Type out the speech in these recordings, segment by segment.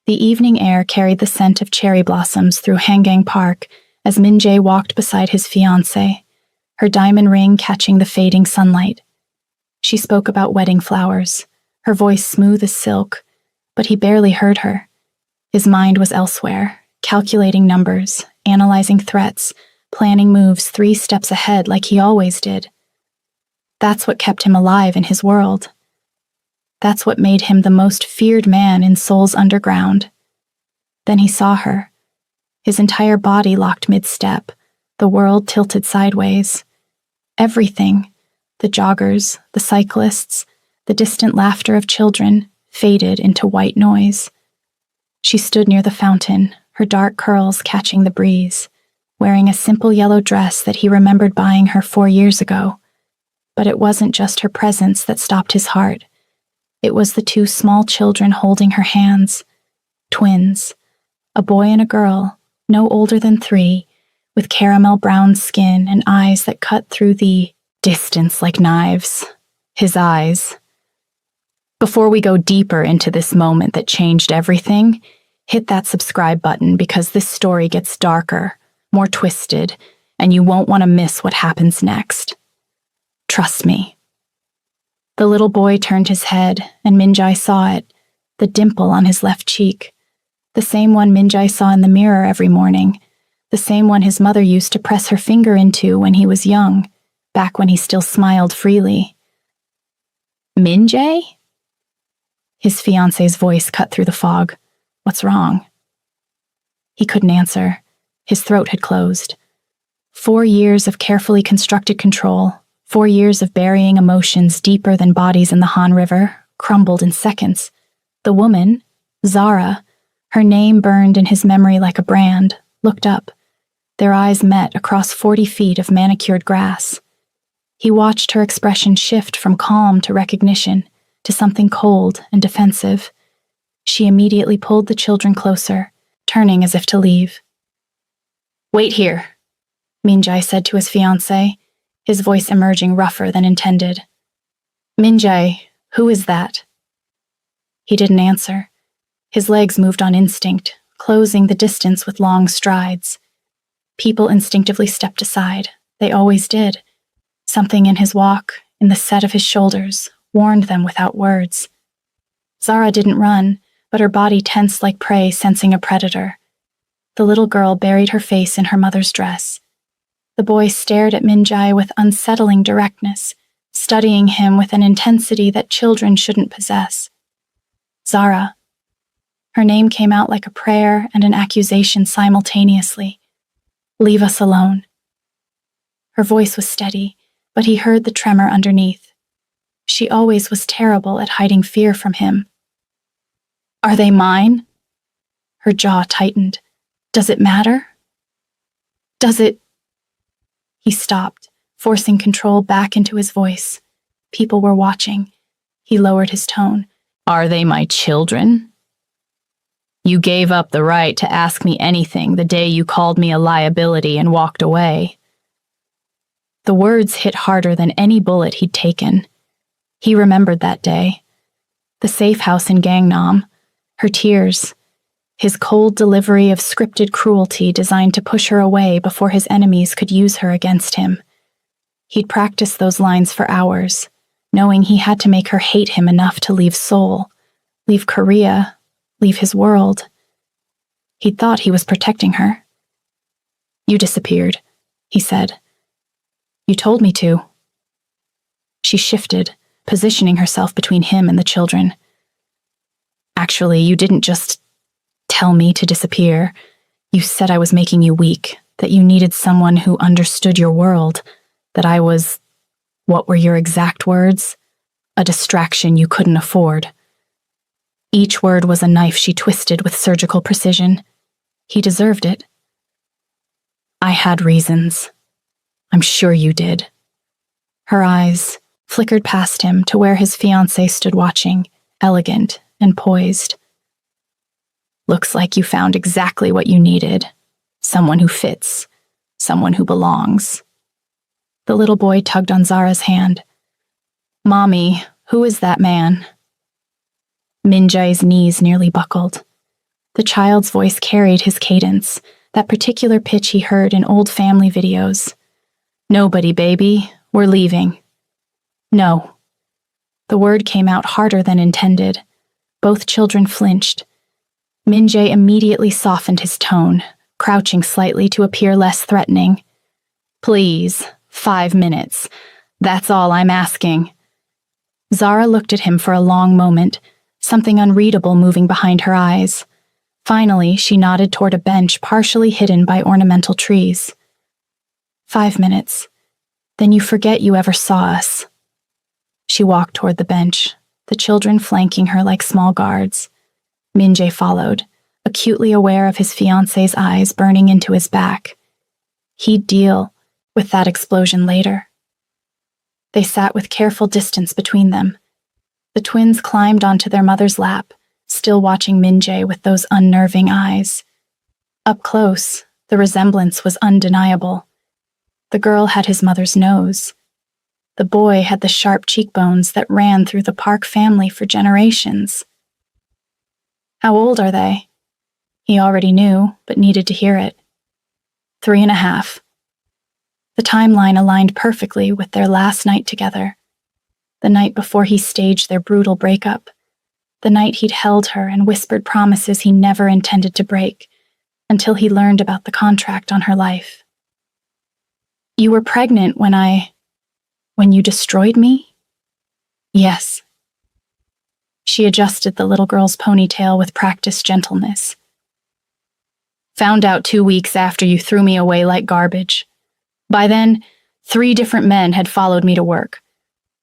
The evening air carried the scent of cherry blossoms through Hangang Park as Min-jae walked beside his fiancée, her diamond ring catching the fading sunlight. She spoke about wedding flowers, her voice smooth as silk, but he barely heard her. His mind was elsewhere, calculating numbers, analyzing threats, planning moves 3 steps ahead like he always did. That's what kept him alive in his world. That's what made him the most feared man in Seoul's underground. Then he saw her. His entire body locked mid-step, the world tilted sideways. Everything, the joggers, the cyclists, the distant laughter of children, faded into white noise. She stood near the fountain, her dark curls catching the breeze, wearing a simple yellow dress that he remembered buying her 4 years ago. But it wasn't just her presence that stopped his heart. It was the 2 small children holding her hands. Twins, a boy and a girl, no older than 3, with caramel brown skin and eyes that cut through the distance like knives. His eyes. Before we go deeper into this moment that changed everything, hit that subscribe button because this story gets darker, more twisted, and you won't want to miss what happens next. Trust me. The little boy turned his head, and Min-jae saw it, the dimple on his left cheek, the same one Min-jae saw in the mirror every morning, the same one his mother used to press her finger into when he was young, back when he still smiled freely. Min-jae? His fiancée's voice cut through the fog. What's wrong? He couldn't answer. His throat had closed. 4 years of carefully constructed control, 4 years of burying emotions deeper than bodies in the Han River, crumbled in seconds. The woman, Zara, her name burned in his memory like a brand, looked up. Their eyes met across 40 feet of manicured grass. He watched her expression shift from calm to recognition, to something cold and defensive. She immediately pulled the children closer, turning as if to leave. "Wait here," Min-jae said to his fiancée, his voice emerging rougher than intended. "Min-jae, who is that?" He didn't answer. His legs moved on instinct, closing the distance with long strides. People instinctively stepped aside. They always did. Something in his walk, in the set of his shoulders, warned them without words. Zara didn't run, but her body tensed like prey sensing a predator. The little girl buried her face in her mother's dress. The boy stared at Min-jae with unsettling directness, studying him with an intensity that children shouldn't possess. Zara. Her name came out like a prayer and an accusation simultaneously. "Leave us alone." Her voice was steady, but he heard the tremor underneath. She always was terrible at hiding fear from him. "Are they mine?" Her jaw tightened. "Does it matter? Does it—" He stopped, forcing control back into his voice. People were watching. He lowered his tone. "Are they my children? You gave up the right to ask me anything the day you called me a liability and walked away." The words hit harder than any bullet he'd taken. He remembered that day. The safe house in Gangnam, her tears, his cold delivery of scripted cruelty designed to push her away before his enemies could use her against him. He'd practiced those lines for hours, knowing he had to make her hate him enough to leave Seoul, leave Korea, leave his world. He'd thought he was protecting her. "You disappeared," he said. "You told me to." She shifted, positioning herself between him and the children. "Actually, you didn't just tell me to disappear. You said I was making you weak, that you needed someone who understood your world, that I was, what were your exact words? A distraction you couldn't afford." Each word was a knife she twisted with surgical precision. He deserved it. "I had reasons. I'm sure you did." Her eyes flickered past him to where his fiancée stood watching, elegant and poised. "Looks like you found exactly what you needed. Someone who fits. Someone who belongs." The little boy tugged on Zara's hand. "Mommy, who is that man?" Min-jae's knees nearly buckled. The child's voice carried his cadence, that particular pitch he heard in old family videos. "Nobody, baby. We're leaving." "No." The word came out harder than intended. Both children flinched. Min-jae immediately softened his tone, crouching slightly to appear less threatening. "Please, 5 minutes. That's all I'm asking." Zara looked at him for a long moment, something unreadable moving behind her eyes. Finally, she nodded toward a bench partially hidden by ornamental trees. 5 minutes. Then you forget you ever saw us." She walked toward the bench, the children flanking her like small guards. Min-jae followed, acutely aware of his fiancée's eyes burning into his back. He'd deal with that explosion later. They sat with careful distance between them. The twins climbed onto their mother's lap, still watching Min-jae with those unnerving eyes. Up close, the resemblance was undeniable. The girl had his mother's nose. The boy had the sharp cheekbones that ran through the Park family for generations. How old are they? He already knew, but needed to hear it. 3.5. The timeline aligned perfectly with their last night together. The night before he staged their brutal breakup. The night he'd held her and whispered promises he never intended to break, until he learned about the contract on her life. "You were pregnant when you destroyed me?" "Yes." She adjusted the little girl's ponytail with practiced gentleness. "Found out 2 weeks after you threw me away like garbage. By then, 3 different men had followed me to work.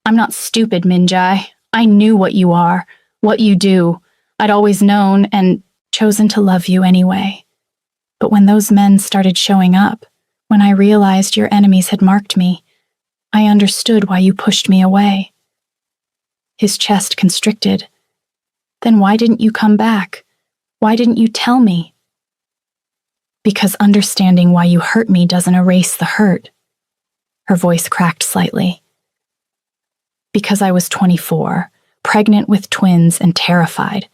I'm not stupid, Min-jae. I knew what you are, what you do. I'd always known and chosen to love you anyway. But when those men started showing up, when I realized your enemies had marked me, I understood why you pushed me away." His chest constricted. "Then why didn't you come back? Why didn't you tell me?" "Because understanding why you hurt me doesn't erase the hurt." Her voice cracked slightly. "Because I was 24, pregnant with twins and terrified.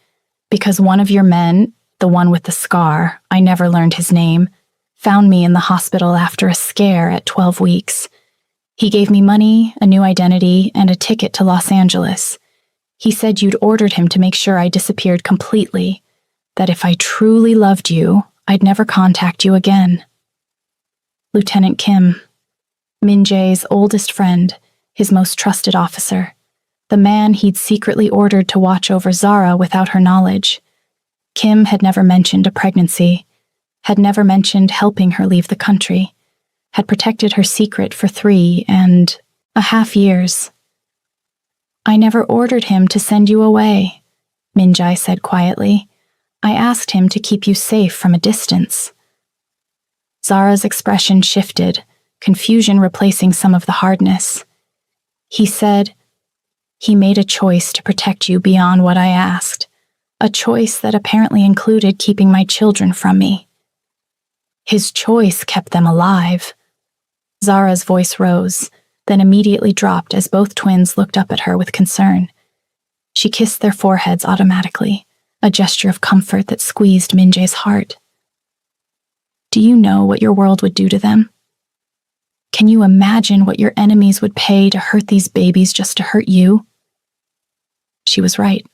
Because one of your men, the one with the scar, I never learned his name, found me in the hospital after a scare at 12 weeks. He gave me money, a new identity, and a ticket to Los Angeles. He said you'd ordered him to make sure I disappeared completely, that if I truly loved you, I'd never contact you again." Lieutenant Kim, Min-jae's oldest friend, his most trusted officer, the man he'd secretly ordered to watch over Zara without her knowledge. Kim had never mentioned a pregnancy, had never mentioned helping her leave the country, had protected her secret for 3.5 years. "I never ordered him to send you away," Min-jae said quietly. "I asked him to keep you safe from a distance." Zara's expression shifted, confusion replacing some of the hardness. He said, "He made a choice to protect you beyond what I asked, a choice that apparently included keeping my children from me. His choice kept them alive." Zara's voice rose, then immediately dropped as both twins looked up at her with concern. She kissed their foreheads automatically, a gesture of comfort that squeezed Min-jae's heart. "Do you know what your world would do to them? Can you imagine what your enemies would pay to hurt these babies just to hurt you?" She was right.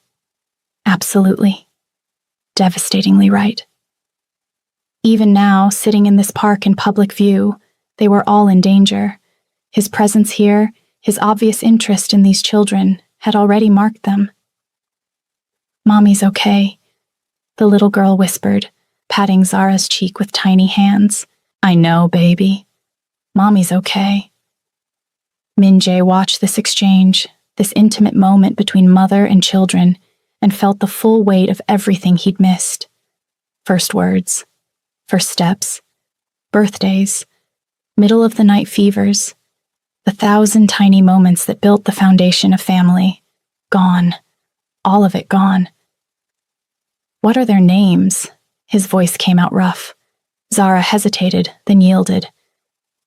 Absolutely. Devastatingly right. Even now, sitting in this park in public view, they were all in danger. His presence here, his obvious interest in these children, had already marked them. "Mommy's okay," the little girl whispered, patting Zara's cheek with tiny hands. "I know, baby. Mommy's okay." Min-jae watched this exchange, this intimate moment between mother and children, and felt the full weight of everything he'd missed. First words, first steps, birthdays, middle-of-the-night fevers, the 1,000 tiny moments that built the foundation of family. Gone. All of it gone. "What are their names?" His voice came out rough. Zara hesitated, then yielded.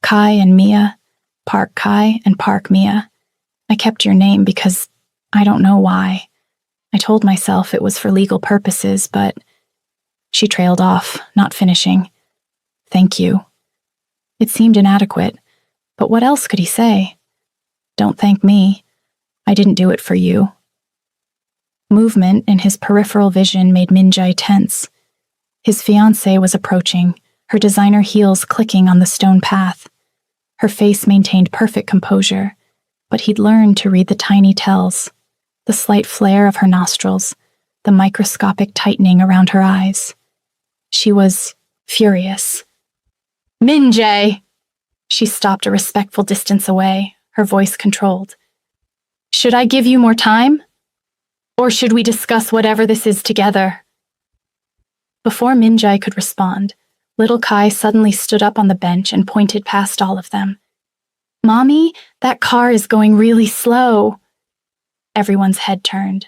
"Kai and Mia, Park Kai and Park Mia. I kept your name because I don't know why. I told myself it was for legal purposes, but She trailed off, not finishing. Thank you. It seemed inadequate, but what else could he say? Don't thank me. I didn't do it for you. Movement in his peripheral vision made Min-jae tense. His fiancée was approaching, her designer heels clicking on the stone path. Her face maintained perfect composure, but he'd learned to read the tiny tells, the slight flare of her nostrils, the microscopic tightening around her eyes. She was furious. Min-jae! She stopped a respectful distance away, her voice controlled. Should I give you more time? Or should we discuss whatever this is together? Before Min-jae could respond, little Kai suddenly stood up on the bench and pointed past all of them. Mommy, that car is going really slow. Everyone's head turned.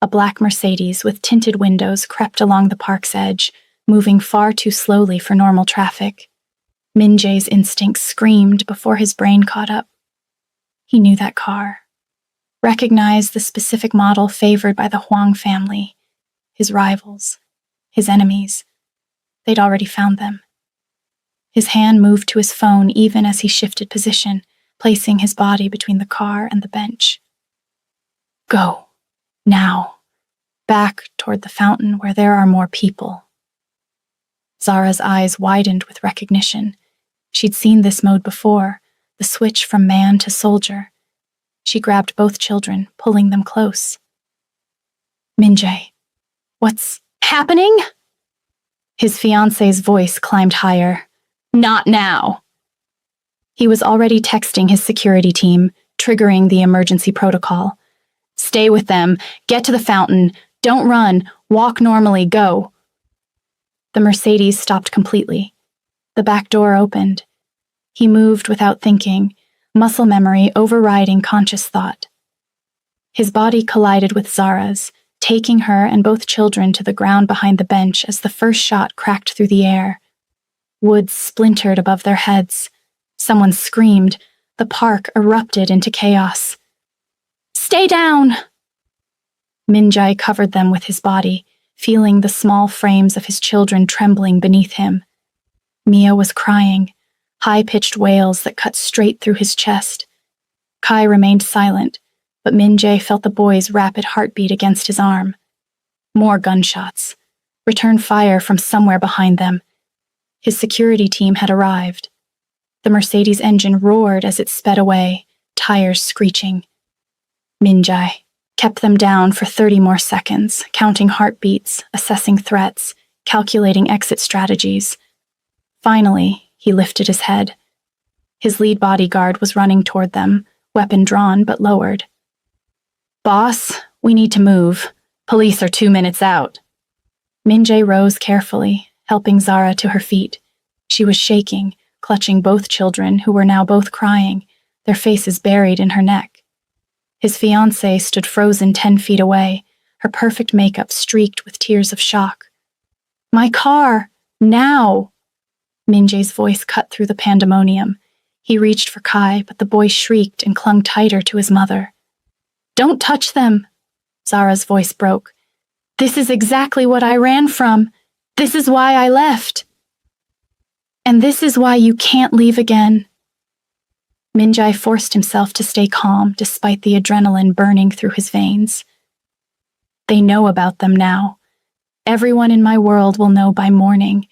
A black Mercedes with tinted windows crept along the park's edge, moving far too slowly for normal traffic. Min-jae's instincts screamed before his brain caught up. He knew that car. Recognized the specific model favored by the Huang family, his rivals, his enemies. They'd already found them. His hand moved to his phone even as he shifted position, placing his body between the car and the bench. Go. Now. Back toward the fountain where there are more people. Zara's eyes widened with recognition. She'd seen this mode before, the switch from man to soldier. She grabbed both children, pulling them close. Min-jae, what's happening? His fiancée's voice climbed higher. Not now. He was already texting his security team, triggering the emergency protocol. Stay with them. Get to the fountain. Don't run. Walk normally. Go. The Mercedes stopped completely. The back door opened. He moved without thinking, muscle memory overriding conscious thought. His body collided with Zara's, taking her and both children to the ground behind the bench as the first shot cracked through the air. Wood splintered above their heads. Someone screamed. The park erupted into chaos. Stay down! Min-jae covered them with his body, feeling the small frames of his children trembling beneath him. Mia was crying, high-pitched wails that cut straight through his chest. Kai remained silent, but Min-jae felt the boy's rapid heartbeat against his arm. More gunshots. Return fire from somewhere behind them. His security team had arrived. The Mercedes engine roared as it sped away, tires screeching. Min-jae kept them down for 30 more seconds, counting heartbeats, assessing threats, calculating exit strategies. Finally, he lifted his head. His lead bodyguard was running toward them, weapon drawn but lowered. Boss, we need to move. Police are 2 minutes out. Min-jae rose carefully, helping Zara to her feet. She was shaking, clutching both children, who were now both crying, their faces buried in her neck. His fiancée stood frozen 10 feet away, her perfect makeup streaked with tears of shock. My car! Now! Min-jae's voice cut through the pandemonium. He reached for Kai, but the boy shrieked and clung tighter to his mother. Don't touch them! Zara's voice broke. This is exactly what I ran from. This is why I left. And this is why you can't leave again. Min-jae forced himself to stay calm despite the adrenaline burning through his veins. They know about them now. Everyone in my world will know by morning.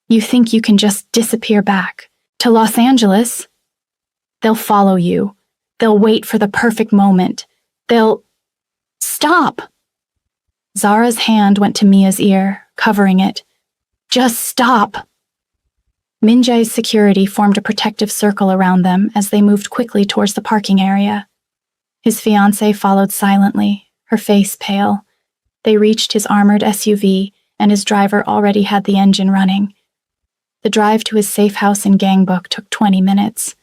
You think you can just disappear back to Los Angeles? They'll follow you. They'll wait for the perfect moment. They'll... Stop! Zara's hand went to Mia's ear, covering it. Just stop! Min-jae's security formed a protective circle around them as they moved quickly towards the parking area. His fiancée followed silently, her face pale. They reached his armored SUV, and his driver already had the engine running. The drive to his safe house in Gangbuk took 20 minutes.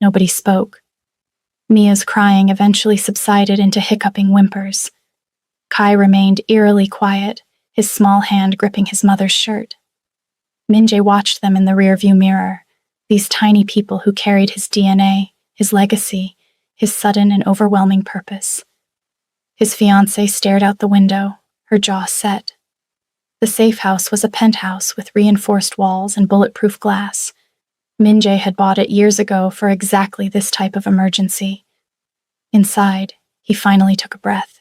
Nobody spoke. Mia's crying eventually subsided into hiccuping whimpers. Kai remained eerily quiet, his small hand gripping his mother's shirt. Min-jae watched them in the rearview mirror, these tiny people who carried his DNA, his legacy, his sudden and overwhelming purpose. His fiancée stared out the window, her jaw set. The safe house was a penthouse with reinforced walls and bulletproof glass. Min-jae had bought it years ago for exactly this type of emergency. Inside, he finally took a breath.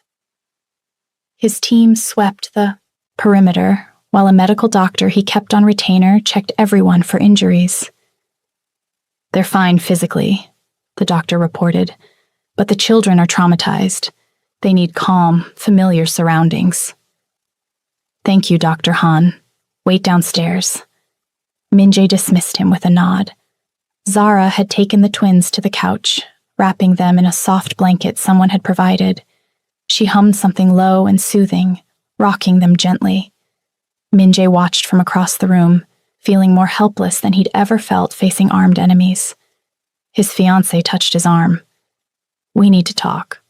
His team swept the perimeter, while a medical doctor he kept on retainer checked everyone for injuries. "They're fine physically," the doctor reported, "but the children are traumatized. They need calm, familiar surroundings." "Thank you, Dr. Han. Wait downstairs." Min-jae dismissed him with a nod. Zara had taken the twins to the couch, wrapping them in a soft blanket someone had provided. She hummed something low and soothing, rocking them gently. Min-jae watched from across the room, feeling more helpless than he'd ever felt facing armed enemies. His fiancée touched his arm. "We need to talk.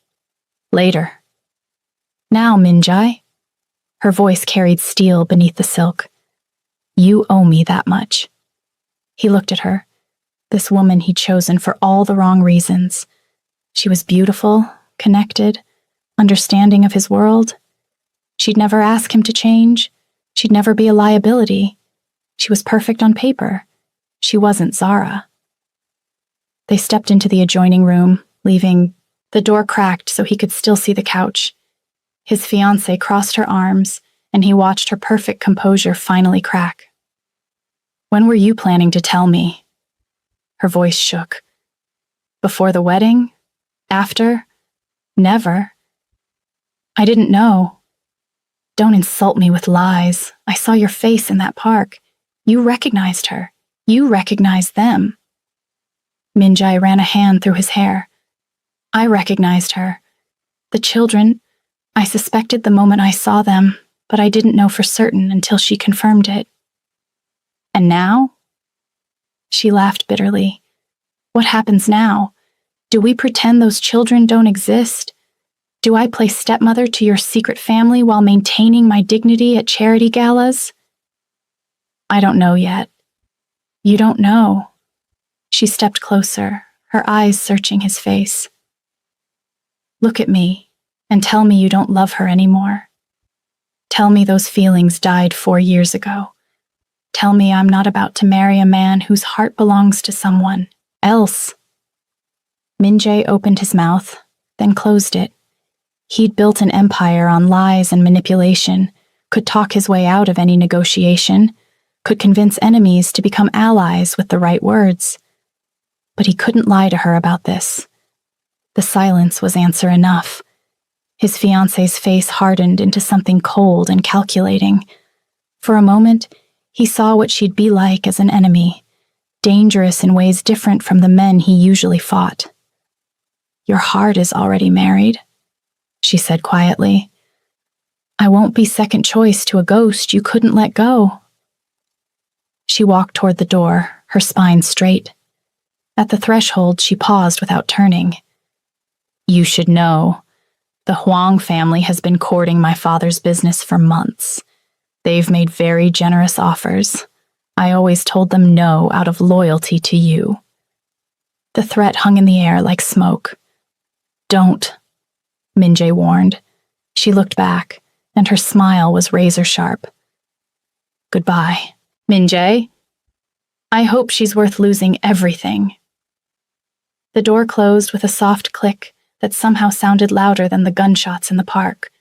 Later." "Now, Min-jae." Her voice carried steel beneath the silk. "You owe me that much." He looked at her, this woman he'd chosen for all the wrong reasons. She was beautiful, connected, understanding of his world. She'd never ask him to change. She'd never be a liability. She was perfect on paper. She wasn't Zara. They stepped into the adjoining room, leaving the door cracked so he could still see the couch. His fiancée crossed her arms, and he watched her perfect composure finally crack. "When were you planning to tell me?" Her voice shook. "Before the wedding? After? Never. I didn't know." "Don't insult me with lies. I saw your face in that park. You recognized her. You recognized them." Min-jae ran a hand through his hair. "I recognized her. The children, I suspected the moment I saw them, but I didn't know for certain until she confirmed it." "And now?" She laughed bitterly. "What happens now? Do we pretend those children don't exist? Do I play stepmother to your secret family while maintaining my dignity at charity galas?" "I don't know yet." "You don't know." She stepped closer, her eyes searching his face. "Look at me and tell me you don't love her anymore. Tell me those feelings died 4 years ago. Tell me I'm not about to marry a man whose heart belongs to someone else." Min-jae opened his mouth, then closed it. He'd built an empire on lies and manipulation, could talk his way out of any negotiation, could convince enemies to become allies with the right words. But he couldn't lie to her about this. The silence was answer enough. His fiancée's face hardened into something cold and calculating. For a moment, he saw what she'd be like as an enemy, dangerous in ways different from the men he usually fought. "Your heart is already married," she said quietly. "I won't be second choice to a ghost you couldn't let go." She walked toward the door, her spine straight. At the threshold, she paused without turning. "You should know. The Huang family has been courting my father's business for months. They've made very generous offers. I always told them no out of loyalty to you." The threat hung in the air like smoke. "Don't," Min-jae warned. She looked back, and her smile was razor-sharp. "Goodbye, Min-jae. I hope she's worth losing everything." The door closed with a soft click that somehow sounded louder than the gunshots in the park.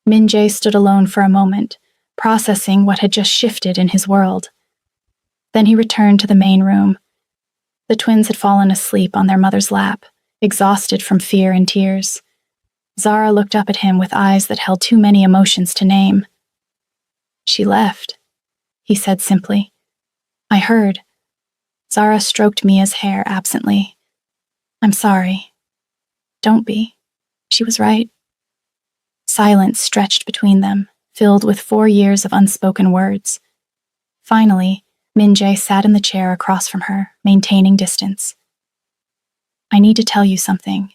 Min-jae stood alone for a moment, processing what had just shifted in his world. Then he returned to the main room. The twins had fallen asleep on their mother's lap, exhausted from fear and tears. Zara looked up at him with eyes that held too many emotions to name. "She left," he said simply. "I heard." Zara stroked Mia's hair absently. "I'm sorry." "Don't be. She was right." Silence stretched between them, filled with 4 years of unspoken words. Finally, Min-jae sat in the chair across from her, maintaining distance. "I need to tell you something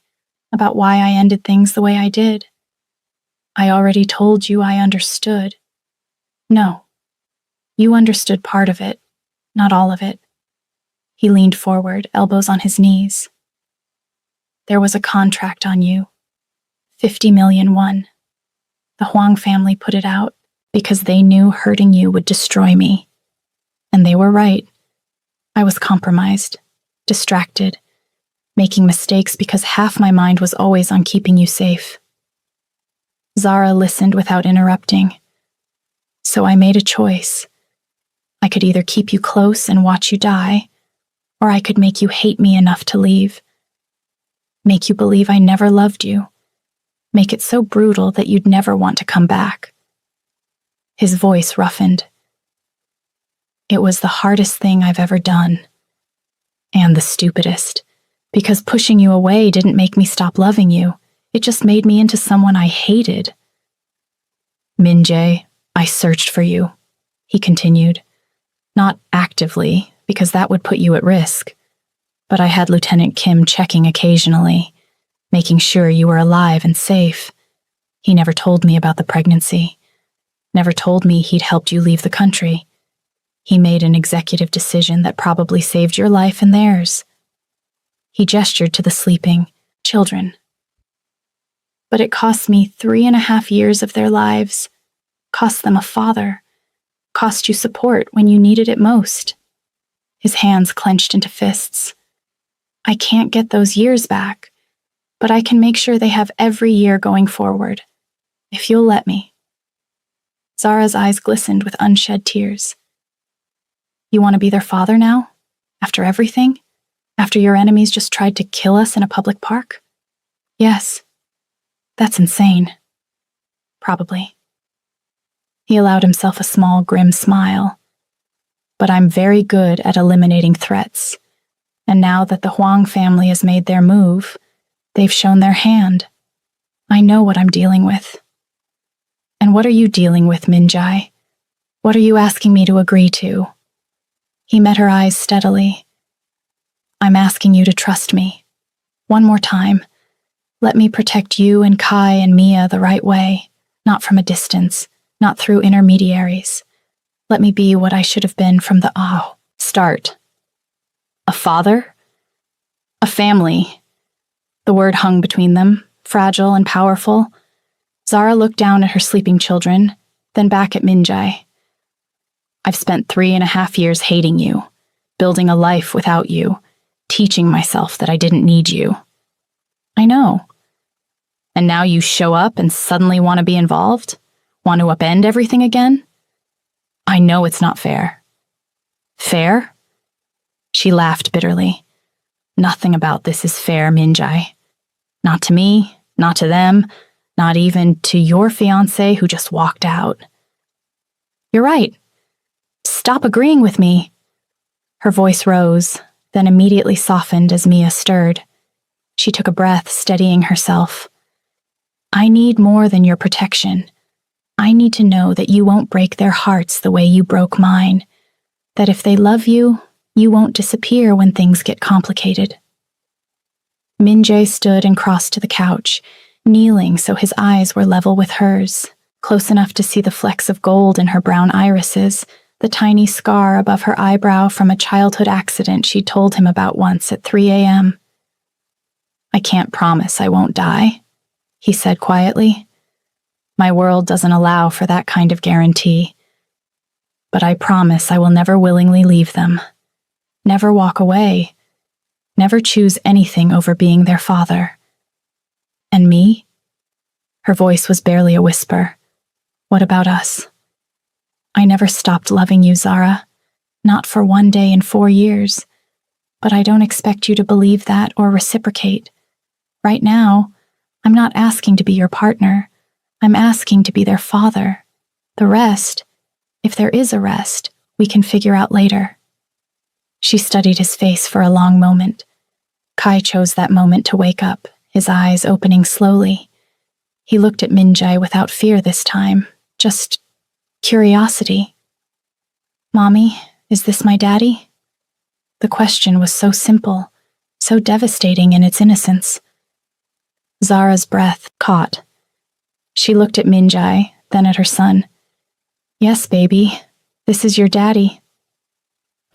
about why I ended things the way I did. I already told you I understood." "No. You understood part of it, not all of it." He leaned forward, elbows on his knees. "There was a contract on you. 50 million won. The Huang family put it out. because they knew hurting you would destroy me. And they were right. I was compromised, distracted, making mistakes because half my mind was always on keeping you safe. Zara listened without interrupting. So I made a choice. I could either keep you close and watch you die, or I could make you hate me enough to leave. Make you believe I never loved you. Make it so brutal that you'd never want to come back. His voice roughened. It was the hardest thing I've ever done. And the stupidest. Because pushing you away didn't make me stop loving you. It just made me into someone I hated. Min-jae, I searched for you, he continued. Not actively, because that would put you at risk. But I had Lieutenant Kim checking occasionally, making sure you were alive and safe. He never told me about the pregnancy. Never told me he'd helped you leave the country. He made an executive decision that probably saved your life and theirs. He gestured to the sleeping children. But it cost me 3.5 years of their lives, cost them a father, cost you support when you needed it most. His hands clenched into fists. I can't get those years back, but I can make sure they have every year going forward, if you'll let me. Zara's eyes glistened with unshed tears. You want to be their father now? After everything? After your enemies just tried to kill us in a public park? Yes. That's insane. Probably. He allowed himself a small, grim smile. But I'm very good at eliminating threats. And now that the Huang family has made their move, they've shown their hand. I know what I'm dealing with. And what are you dealing with, Min-jae? What are you asking me to agree to? He met her eyes steadily. I'm asking you to trust me. One more time. Let me protect you and Kai and Mia the right way, not from a distance, not through intermediaries. Let me be what I should have been from the start. A father? A family. The word hung between them, fragile and powerful. Zara looked down at her sleeping children, then back at Min-jae. I've spent 3.5 years hating you, building a life without you, teaching myself that I didn't need you. I know. And now you show up and suddenly want to be involved? Want to upend everything again? I know it's not fair. Fair? She laughed bitterly. Nothing about this is fair, Min-jae. Not to me, not to them, not even to your fiancé who just walked out. You're right. Stop agreeing with me. Her voice rose, then immediately softened as Mia stirred. She took a breath, steadying herself. I need more than your protection. I need to know that you won't break their hearts the way you broke mine. That if they love you, you won't disappear when things get complicated. Min-jae stood and crossed to the couch, kneeling so his eyes were level with hers, close enough to see the flecks of gold in her brown irises, the tiny scar above her eyebrow from a childhood accident she told him about once at 3 a.m. I can't promise I won't die, he said quietly. My world doesn't allow for that kind of guarantee. But I promise I will never willingly leave them. Never walk away. Never choose anything over being their father. And me? Her voice was barely a whisper. What about us? I never stopped loving you, Zara. Not for one day in 4 years. But I don't expect you to believe that or reciprocate. Right now, I'm not asking to be your partner. I'm asking to be their father. The rest, if there is a rest, we can figure out later. She studied his face for a long moment. Kai chose that moment to wake up, his eyes opening slowly. He looked at Min-jae without fear this time, just curiosity. Mommy, is this my daddy? The question was so simple, so devastating in its innocence. Zara's breath caught. She looked at Min-jae, then at her son. Yes, baby, this is your daddy.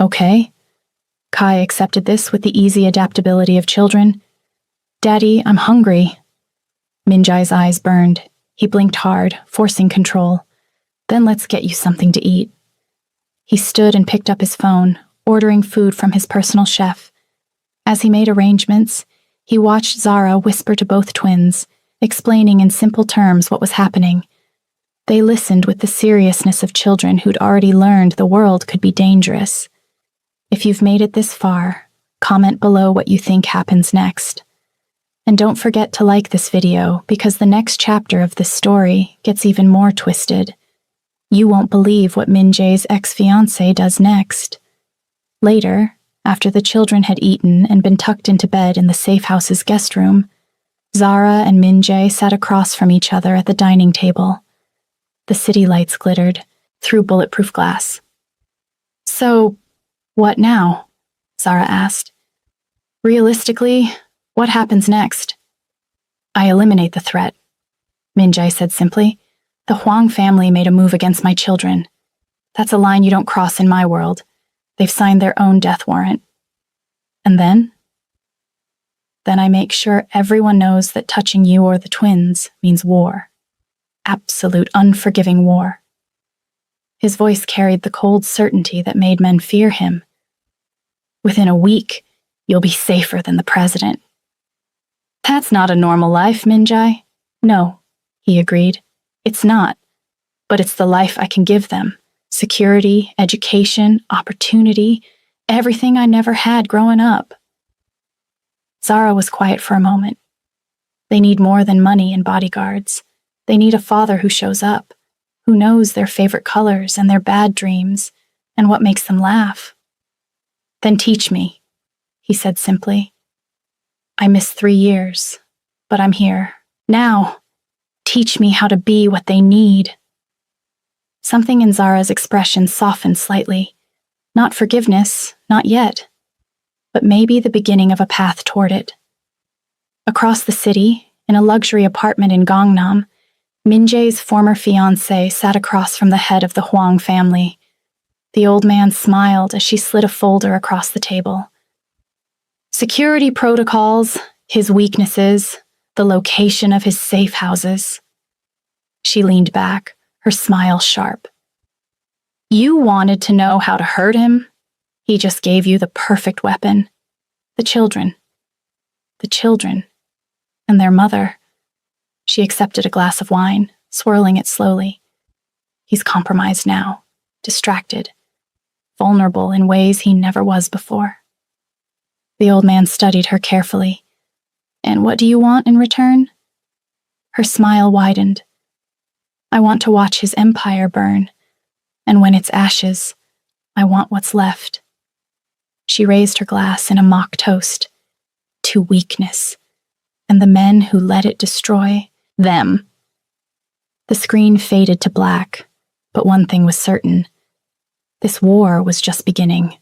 Okay. Kai accepted this with the easy adaptability of children. Daddy, I'm hungry. Min-jae's eyes burned. He blinked hard, forcing control. Then let's get you something to eat." He stood and picked up his phone, ordering food from his personal chef. As he made arrangements, he watched Zara whisper to both twins, explaining in simple terms what was happening. They listened with the seriousness of children who'd already learned the world could be dangerous. If you've made it this far, comment below what you think happens next. And don't forget to like this video because the next chapter of this story gets even more twisted. You won't believe what Min Jae's ex-fiancé does next. Later, after the children had eaten and been tucked into bed in the safe house's guest room, Zara and Min Jae sat across from each other at the dining table. The city lights glittered through bulletproof glass. "So, what now?" Zara asked. "Realistically, what happens next?" "I eliminate the threat," Min Jae said simply. "The Huang family made a move against my children. That's a line you don't cross in my world. They've signed their own death warrant. And then? Then I make sure everyone knows that touching you or the twins means war. Absolute unforgiving war." His voice carried the cold certainty that made men fear him. "Within a week, you'll be safer than the president." "That's not a normal life, Min Jae." "No," he agreed. "It's not. But it's the life I can give them. Security, education, opportunity, everything I never had growing up." Zara was quiet for a moment. They need more than money and bodyguards. They need a father who shows up, who knows their favorite colors and their bad dreams, and what makes them laugh. "Then teach me," he said simply. "I missed 3 years, but I'm here. Now, teach me how to be what they need." Something in Zara's expression softened slightly. Not forgiveness, not yet, but maybe the beginning of a path toward it. Across the city, in a luxury apartment in Gangnam, Min Jae's former fiancé sat across from the head of the Huang family. The old man smiled as she slid a folder across the table. Security protocols, his weaknesses, the location of his safe houses. She leaned back, her smile sharp. "You wanted to know how to hurt him? He just gave you the perfect weapon. The children. The children. And their mother." She accepted a glass of wine, swirling it slowly. "He's compromised now, distracted, vulnerable in ways he never was before." The old man studied her carefully. "And what do you want in return?" Her smile widened. "I want to watch his empire burn, and when it's ashes, I want what's left." She raised her glass in a mock toast. "To weakness, and the men who let it destroy them." The screen faded to black, but one thing was certain. This war was just beginning.